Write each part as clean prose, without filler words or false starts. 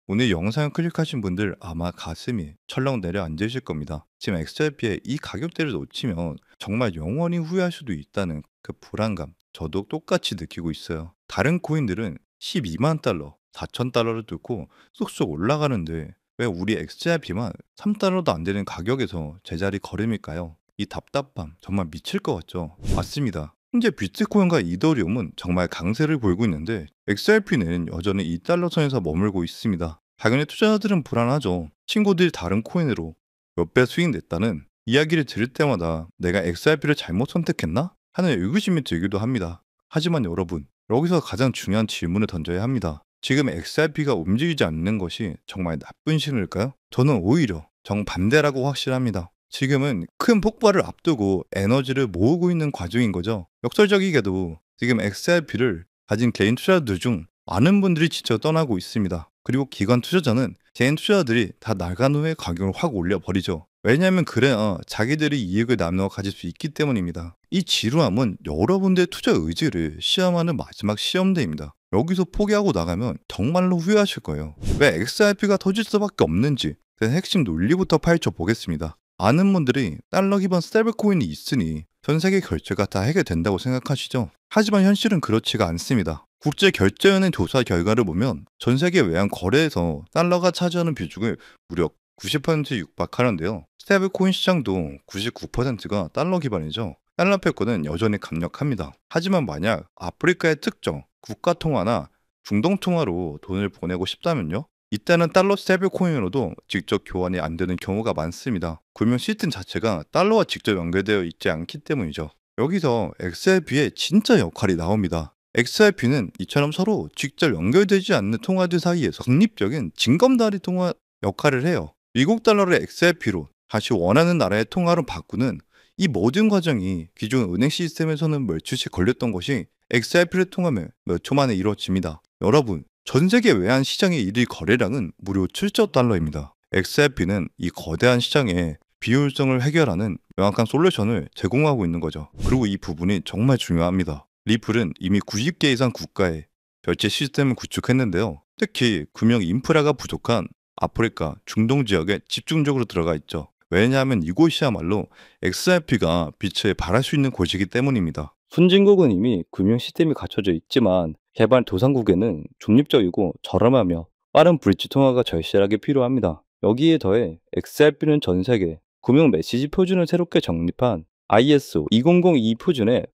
오늘 영상을 클릭하신 분들 아마 가슴이 철렁 내려앉으실 겁니다. 지금 XRP의 이 가격대를 놓치면 정말 영원히 후회할 수도 있다는 그 불안감, 저도 똑같이 느끼고 있어요. 다른 코인들은 12만 달러, 4천 달러를 뚫고 쏙쏙 올라가는데 왜 우리 XRP만 3달러도 안 되는 가격에서 제자리 걸음일까요? 이 답답함 정말 미칠 것 같죠? 맞습니다. 현재 비트코인과 이더리움은 정말 강세를 보이고 있는데 XRP는 여전히 2달러 선에서 머물고 있습니다. 당연히 투자자들은 불안하죠. 친구들이 다른 코인으로 몇 배 수익 냈다는 이야기를 들을 때마다 내가 XRP를 잘못 선택했나? 하는 의구심이 들기도 합니다. 하지만 여러분, 여기서 가장 중요한 질문을 던져야 합니다. 지금 XRP가 움직이지 않는 것이 정말 나쁜 신호일까요? 저는 오히려 정반대라고 확실합니다. 지금은 큰 폭발을 앞두고 에너지를 모으고 있는 과정인 거죠. 역설적이게도 지금 XRP를 가진 개인 투자자들 중 많은 분들이 지쳐 떠나고 있습니다. 그리고 기관 투자자는 개인 투자자들이 다 나간 후에 가격을 확 올려버리죠. 왜냐하면 그래야 자기들이 이익을 나누어 가질 수 있기 때문입니다. 이 지루함은 여러분들의 투자 의지를 시험하는 마지막 시험대입니다. 여기서 포기하고 나가면 정말로 후회하실 거예요. 왜 XRP가 터질 수밖에 없는지 그 핵심 논리부터 파헤쳐 보겠습니다. 많은 분들이 달러 기반 스테이블코인이 있으니 전 세계 결제가 다 해결된다고 생각하시죠? 하지만 현실은 그렇지가 않습니다. 국제결제은행 조사 결과를 보면 전 세계 외환 거래에서 달러가 차지하는 비중을 무려 90% 육박하는데요. 스테이블코인 시장도 99%가 달러 기반이죠. 달러 패권은 여전히 강력합니다. 하지만 만약 아프리카의 특정 국가 통화나 중동 통화로 돈을 보내고 싶다면요? 이때는 달러 스테이블 코인으로도 직접 교환이 안 되는 경우가 많습니다. 금융 시스템 자체가 달러와 직접 연결되어 있지 않기 때문이죠. 여기서 XRP의 진짜 역할이 나옵니다. XRP는 이처럼 서로 직접 연결되지 않는 통화들 사이에서 독립적인 징검다리 통화 역할을 해요. 미국 달러를 XRP로 다시 원하는 나라의 통화로 바꾸는 이 모든 과정이 기존 은행 시스템에서는 며칠씩 걸렸던 것이 XRP를 통하면 몇 초 만에 이루어집니다. 여러분, 전 세계 외환 시장의 일일 거래량은 무려 7조 달러입니다. XRP는 이 거대한 시장의 비효율성을 해결하는 명확한 솔루션을 제공하고 있는 거죠. 그리고 이 부분이 정말 중요합니다. 리플은 이미 90개 이상 국가에 결제 시스템을 구축했는데요. 특히 금융 인프라가 부족한 아프리카, 중동 지역에 집중적으로 들어가 있죠. 왜냐하면 이곳이야말로 XRP가 빛을 발할 수 있는 곳이기 때문입니다. 선진국은 이미 금융 시스템이 갖춰져 있지만 개발 도상국에는 중립적이고 저렴하며 빠른 브릿지 통화가 절실하게 필요합니다. 여기에 더해 XRP는 전 세계 금융 메시지 표준을 새롭게 정립한 ISO 2002 표준에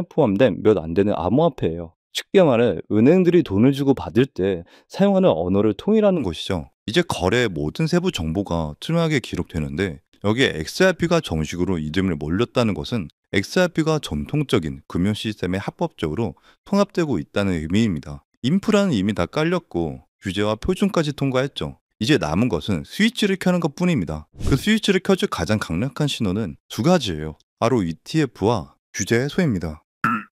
포함된 몇 안 되는 암호화폐예요. 쉽게 말해 은행들이 돈을 주고 받을 때 사용하는 언어를 통일하는 것. 것이죠. 이제 거래의 모든 세부 정보가 투명하게 기록되는데 여기에 XRP가 정식으로 이름을 몰렸다는 것은 XRP가 전통적인 금융 시스템에 합법적으로 통합되고 있다는 의미입니다. 인프라는 이미 다 깔렸고 규제와 표준까지 통과했죠. 이제 남은 것은 스위치를 켜는 것 뿐입니다. 그 스위치를 켜줄 가장 강력한 신호는 두 가지예요. 바로 ETF와 규제 해소입니다.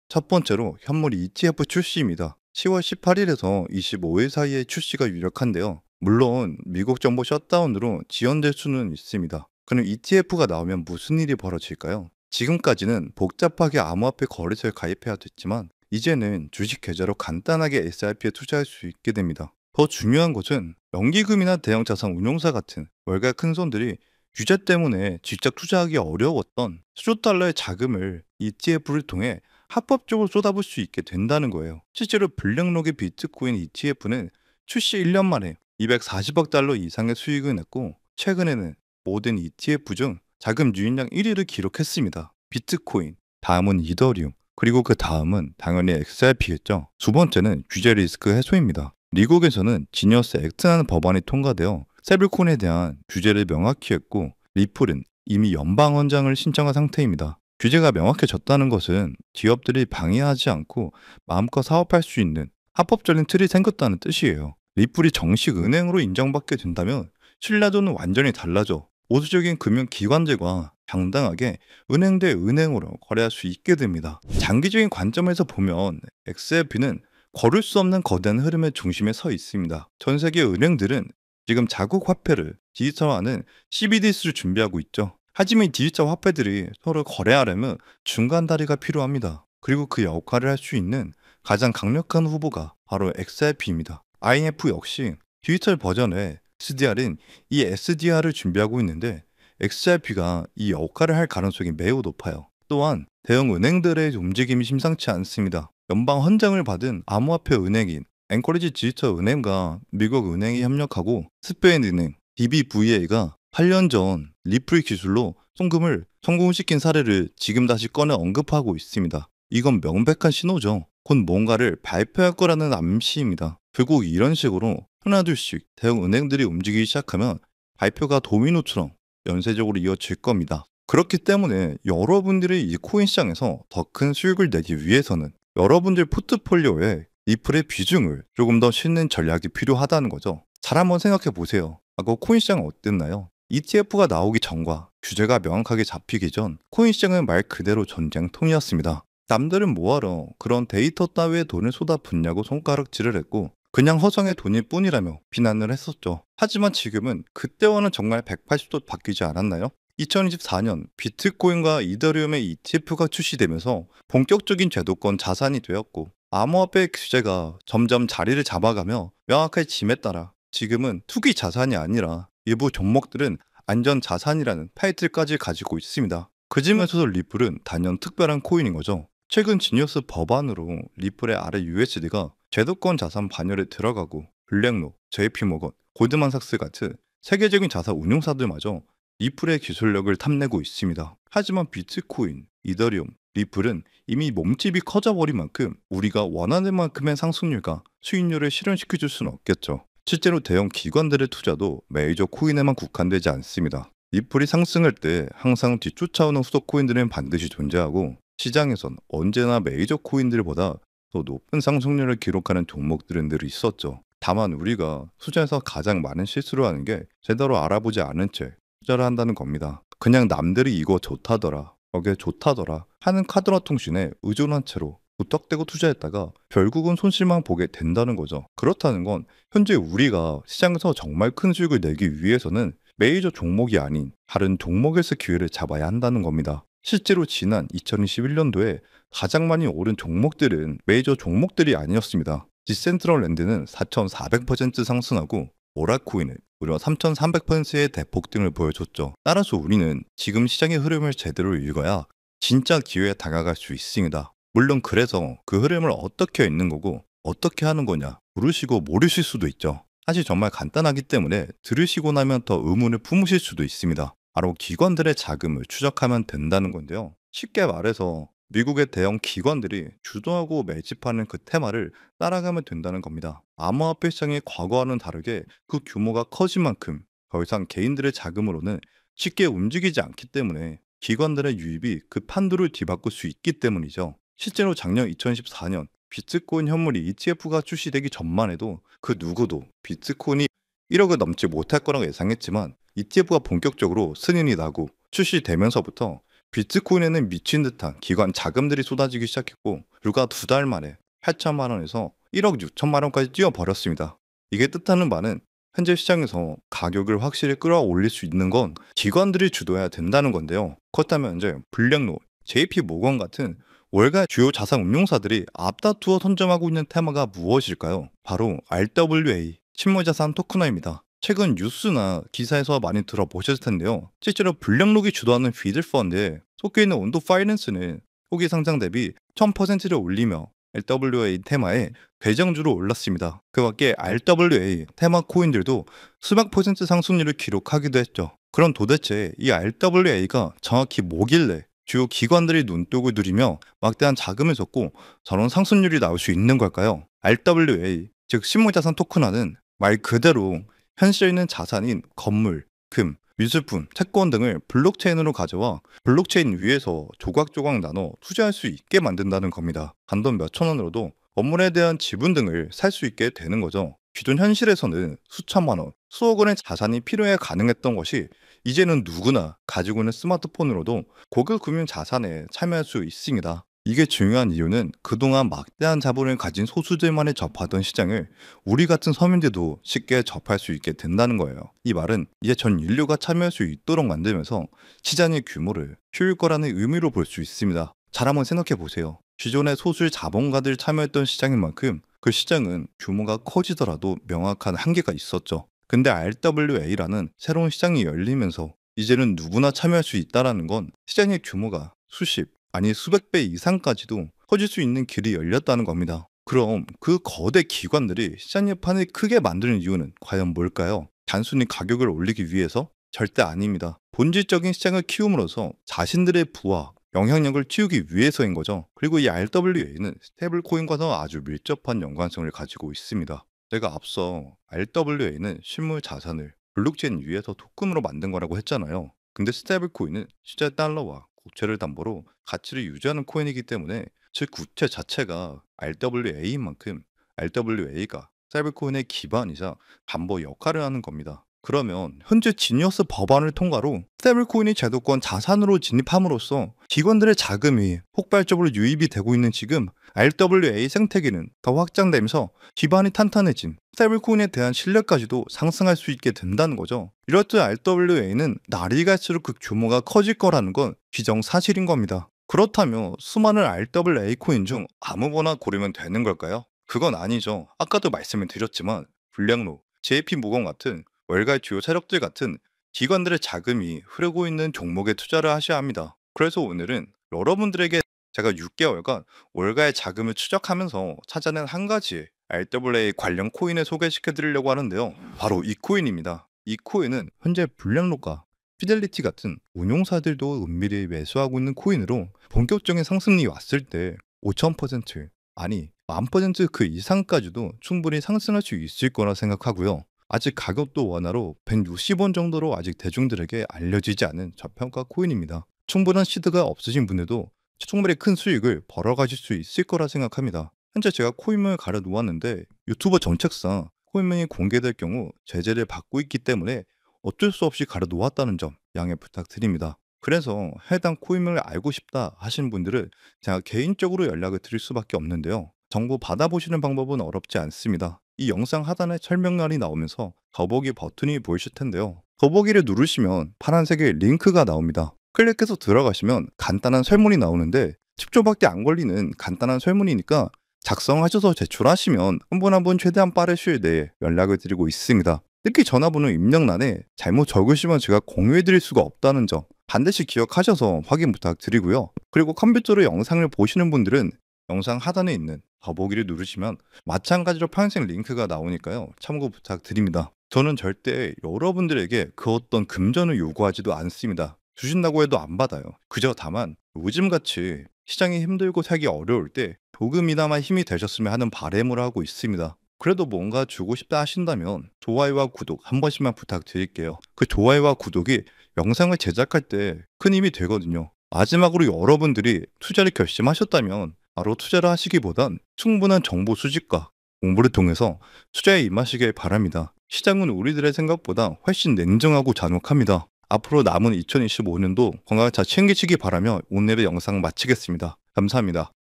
첫 번째로 현물 ETF 출시입니다. 10월 18일에서 25일 사이에 출시가 유력한데요. 물론 미국 정부 셧다운으로 지연될 수는 있습니다. 그럼 ETF가 나오면 무슨 일이 벌어질까요? 지금까지는 복잡하게 암호화폐 거래소에 가입해야 됐지만 이제는 주식 계좌로 간단하게 SRP에 투자할 수 있게 됩니다. 더 중요한 것은 연기금이나 대형 자산 운용사 같은 월가 큰 손들이 규제 때문에 직접 투자하기 어려웠던 수조 달러의 자금을 ETF를 통해 합법적으로 쏟아부을 수 있게 된다는 거예요. 실제로 블랙록의 비트코인 ETF는 출시 1년 만에 240억 달러 이상의 수익을 냈고 최근에는 모든 ETF 중 자금 유인량 1위를 기록했습니다. 비트코인, 다음은 이더리움, 그리고 그 다음은 당연히 XRP겠죠. 두 번째는 규제 리스크 해소입니다. 미국에서는 지니어스 액트라는 법안이 통과되어 스테이블코인에 대한 규제를 명확히 했고 리플은 이미 연방원장을 신청한 상태입니다. 규제가 명확해졌다는 것은 기업들이 방해하지 않고 마음껏 사업할 수 있는 합법적인 틀이 생겼다는 뜻이에요. 리플이 정식 은행으로 인정받게 된다면 신뢰도는 완전히 달라져 보수적인 금융기관들과 당당하게 은행 대 은행으로 거래할 수 있게 됩니다. 장기적인 관점에서 보면 XRP는 거를 수 없는 거대한 흐름의 중심에 서 있습니다. 전 세계 은행들은 지금 자국 화폐를 디지털화하는 CBDC를 준비하고 있죠. 하지만 이 디지털 화폐들이 서로 거래하려면 중간 다리가 필요합니다. 그리고 그 역할을 할 수 있는 가장 강력한 후보가 바로 XRP입니다. IMF 역시 디지털 버전의 SDR인 이 SDR을 준비하고 있는데 XRP가 이 역할을 할 가능성이 매우 높아요. 또한 대형 은행들의 움직임이 심상치 않습니다. 연방 헌장을 받은 암호화폐 은행인 앵커리지 디지털 은행과 미국 은행이 협력하고 스페인 은행 BBVA가 8년 전 리플 기술로 송금을 성공시킨 사례를 지금 다시 꺼내 언급하고 있습니다. 이건 명백한 신호죠. 곧 뭔가를 발표할 거라는 암시입니다. 결국 이런 식으로 하나둘씩 대형 은행들이 움직이기 시작하면 발표가 도미노처럼 연쇄적으로 이어질 겁니다. 그렇기 때문에 여러분들이 이 코인 시장에서 더 큰 수익을 내기 위해서는 여러분들 포트폴리오에 리플의 비중을 조금 더 싣는 전략이 필요하다는 거죠. 잘 한번 생각해 보세요. 과거 코인 시장은 어땠나요? ETF가 나오기 전과 규제가 명확하게 잡히기 전 코인 시장은 말 그대로 전쟁통이었습니다. 남들은 뭐하러 그런 데이터 따위에 돈을 쏟아붓냐고 손가락질을 했고 그냥 허정의 돈일 뿐이라며 비난을 했었죠. 하지만 지금은 그때와는 정말 180도 바뀌지 않았나요? 2024년 비트코인과 이더리움의 ETF가 출시되면서 본격적인 제도권 자산이 되었고 암호화폐 규제가 점점 자리를 잡아가며 명확한 짐에 따라 지금은 투기 자산이 아니라 일부 종목들은 안전 자산이라는 타이틀까지 가지고 있습니다. 그 중에서도 리플은 단연 특별한 코인인 거죠. 최근 지니어스 법안으로 리플의 아래 USD가 제도권 자산 반열에 들어가고 블랙록, JP모건, 골드만삭스 같은 세계적인 자산 운용사들마저 리플의 기술력을 탐내고 있습니다. 하지만 비트코인, 이더리움, 리플은 이미 몸집이 커져버린 만큼 우리가 원하는 만큼의 상승률과 수익률을 실현시켜줄 수는 없겠죠. 실제로 대형 기관들의 투자도 메이저 코인에만 국한되지 않습니다. 리플이 상승할 때 항상 뒤쫓아오는 후속 코인들은 반드시 존재하고 시장에선 언제나 메이저 코인들보다 더 높은 상승률을 기록하는 종목들은 늘 있었죠. 다만 우리가 투자에서 가장 많은 실수를 하는 게 제대로 알아보지 않은 채 투자를 한다는 겁니다. 그냥 남들이 이거 좋다더라, 저게 좋다더라 하는 카드화 통신에 의존한 채로 무턱대고 투자했다가 결국은 손실만 보게 된다는 거죠. 그렇다는 건 현재 우리가 시장에서 정말 큰 수익을 내기 위해서는 메이저 종목이 아닌 다른 종목에서 기회를 잡아야 한다는 겁니다. 실제로 지난 2021년도에 가장 많이 오른 종목들은 메이저 종목들이 아니었습니다. 디센트럴랜드는 4,400% 상승하고 오라코인은 무려 3,300%의 대폭등을 보여줬죠. 따라서 우리는 지금 시장의 흐름을 제대로 읽어야 진짜 기회에 다가갈 수 있습니다. 물론 그래서 그 흐름을 어떻게 읽는 거고 어떻게 하는 거냐 모르시고 모르실 수도 있죠. 사실 정말 간단하기 때문에 들으시고 나면 더 의문을 품으실 수도 있습니다. 바로 기관들의 자금을 추적하면 된다는 건데요. 쉽게 말해서 미국의 대형 기관들이 주도하고 매집하는 그 테마를 따라가면 된다는 겁니다. 암호화폐 시장이 과거와는 다르게 그 규모가 커진 만큼 더 이상 개인들의 자금으로는 쉽게 움직이지 않기 때문에 기관들의 유입이 그 판도를 뒤바꿀 수 있기 때문이죠. 실제로 작년 2014년 비트코인 현물이 ETF가 출시되기 전만 해도 그 누구도 비트코인이 1억을 넘지 못할 거라고 예상했지만 ETF가 본격적으로 승인이 나고 출시되면서부터 비트코인에는 미친 듯한 기관 자금들이 쏟아지기 시작했고 불과 2달 만에 8천만 원에서 1억 6천만 원까지 뛰어버렸습니다. 이게 뜻하는 바는 현재 시장에서 가격을 확실히 끌어올릴 수 있는 건 기관들이 주도해야 된다는 건데요. 그렇다면 이제 블랙록, JP모건 같은 월가 주요 자산 운용사들이 앞다투어 선점하고 있는 테마가 무엇일까요? 바로 RWA, 실물자산 토큰화입니다. 최근 뉴스나 기사에서 많이 들어보셨을 텐데요. 실제로 블랙록이 주도하는 비들 펀드에 속해 있는 온도 파이낸스는 초기 상장 대비 1000%를 올리며 RWA 테마에 배정주로 올랐습니다. 그 밖에 RWA 테마 코인들도 수백 퍼센트 상승률을 기록하기도 했죠. 그럼 도대체 이 RWA가 정확히 뭐길래 주요 기관들이 눈독을 들이며 막대한 자금을 쏟고 저런 상승률이 나올 수 있는 걸까요? RWA, 즉 실물자산 토큰화는 말 그대로 현실에 있는 자산인 건물, 금, 미술품, 채권 등을 블록체인으로 가져와 블록체인 위에서 조각조각 나눠 투자할 수 있게 만든다는 겁니다. 단돈 몇천 원으로도 건물에 대한 지분 등을 살 수 있게 되는 거죠. 기존 현실에서는 수천만 원, 수억 원의 자산이 필요해 가능했던 것이 이제는 누구나 가지고 있는 스마트폰으로도 고급 금융 자산에 참여할 수 있습니다. 이게 중요한 이유는 그동안 막대한 자본을 가진 소수들만이 접하던 시장을 우리 같은 서민들도 쉽게 접할 수 있게 된다는 거예요. 이 말은 이제 전 인류가 참여할 수 있도록 만들면서 시장의 규모를 키울 거라는 의미로 볼 수 있습니다. 잘 한번 생각해 보세요. 기존의 소수 자본가들이 참여했던 시장인 만큼 그 시장은 규모가 커지더라도 명확한 한계가 있었죠. 근데 RWA라는 새로운 시장이 열리면서 이제는 누구나 참여할 수 있다라는 건 시장의 규모가 수십, 아니 수백 배 이상까지도 커질 수 있는 길이 열렸다는 겁니다. 그럼 그 거대 기관들이 시장의 판을 크게 만드는 이유는 과연 뭘까요? 단순히 가격을 올리기 위해서? 절대 아닙니다. 본질적인 시장을 키움으로써 자신들의 부와 영향력을 키우기 위해서인 거죠. 그리고 이 RWA는 스테이블 코인과도 아주 밀접한 연관성을 가지고 있습니다. 내가 앞서 RWA는 실물 자산을 블록체인 위에서 토큰으로 만든 거라고 했잖아요. 근데 스테이블 코인은 실제 달러와 국채를 담보로 가치를 유지하는 코인이기 때문에 즉 국채 자체가 RWA인 만큼 RWA가 스테이블 코인의 기반이자 담보 역할을 하는 겁니다. 그러면 현재 지니어스 법안을 통과로 스테이블코인이 제도권 자산으로 진입함으로써 기관들의 자금이 폭발적으로 유입이 되고 있는 지금 RWA 생태계는 더 확장되면서 기반이 탄탄해진 스테이블코인에 대한 신뢰까지도 상승할 수 있게 된다는 거죠. 이렇듯 RWA는 날이 갈수록 그 규모가 커질 거라는 건 기정사실인 겁니다. 그렇다면 수많은 RWA 코인 중 아무거나 고르면 되는 걸까요? 그건 아니죠. 아까도 말씀을 드렸지만 블랙록, JP모건 같은 월가의 주요 세력들 같은 기관들의 자금이 흐르고 있는 종목에 투자를 하셔야 합니다. 그래서 오늘은 여러분들에게 제가 6개월간 월가의 자금을 추적하면서 찾아낸 한 가지 RWA 관련 코인을 소개시켜 드리려고 하는데요. 바로 이 코인입니다. 이 코인은 현재 블랙록과 피델리티 같은 운용사들도 은밀히 매수하고 있는 코인으로 본격적인 상승이 왔을 때 5000%, 아니 1000% 그 이상까지도 충분히 상승할 수 있을 거라 생각하고요. 아직 가격도 원화로 160원 정도로 아직 대중들에게 알려지지 않은 저평가 코인입니다. 충분한 시드가 없으신 분들도 충분히 큰 수익을 벌어가실 수 있을 거라 생각합니다. 현재 제가 코인명을 가려 놓았는데 유튜버 정책상 코인명이 공개될 경우 제재를 받고 있기 때문에 어쩔 수 없이 가려 놓았다는 점 양해 부탁드립니다. 그래서 해당 코인명을 알고 싶다 하시는 분들은 제가 개인적으로 연락을 드릴 수밖에 없는데요. 정보 받아보시는 방법은 어렵지 않습니다. 이 영상 하단에 설명란이 나오면서 더보기 버튼이 보이실 텐데요. 더보기를 누르시면 파란색의 링크가 나옵니다. 클릭해서 들어가시면 간단한 설문이 나오는데 10초밖에 안 걸리는 간단한 설문이니까 작성하셔서 제출하시면 한 분 한 분 최대한 빠른 시일 내에 연락을 드리고 있습니다. 특히 전화번호 입력란에 잘못 적으시면 제가 공유해 드릴 수가 없다는 점 반드시 기억하셔서 확인 부탁드리고요. 그리고 컴퓨터로 영상을 보시는 분들은 영상 하단에 있는 더보기를 누르시면 마찬가지로 파란색 링크가 나오니까요. 참고 부탁드립니다. 저는 절대 여러분들에게 그 어떤 금전을 요구하지도 않습니다. 주신다고 해도 안 받아요. 그저 다만 요즘같이 시장이 힘들고 살기 어려울 때 조금이나마 힘이 되셨으면 하는 바람을 하고 있습니다. 그래도 뭔가 주고 싶다 하신다면 좋아요와 구독 한 번씩만 부탁드릴게요. 그 좋아요와 구독이 영상을 제작할 때 큰 힘이 되거든요. 마지막으로 여러분들이 투자를 결심하셨다면 바로 투자를 하시기보단 충분한 정보 수집과 공부를 통해서 투자에 임하시길 바랍니다. 시장은 우리들의 생각보다 훨씬 냉정하고 잔혹합니다. 앞으로 남은 2025년도 건강을 잘 챙기시기 바라며 오늘의 영상 마치겠습니다. 감사합니다.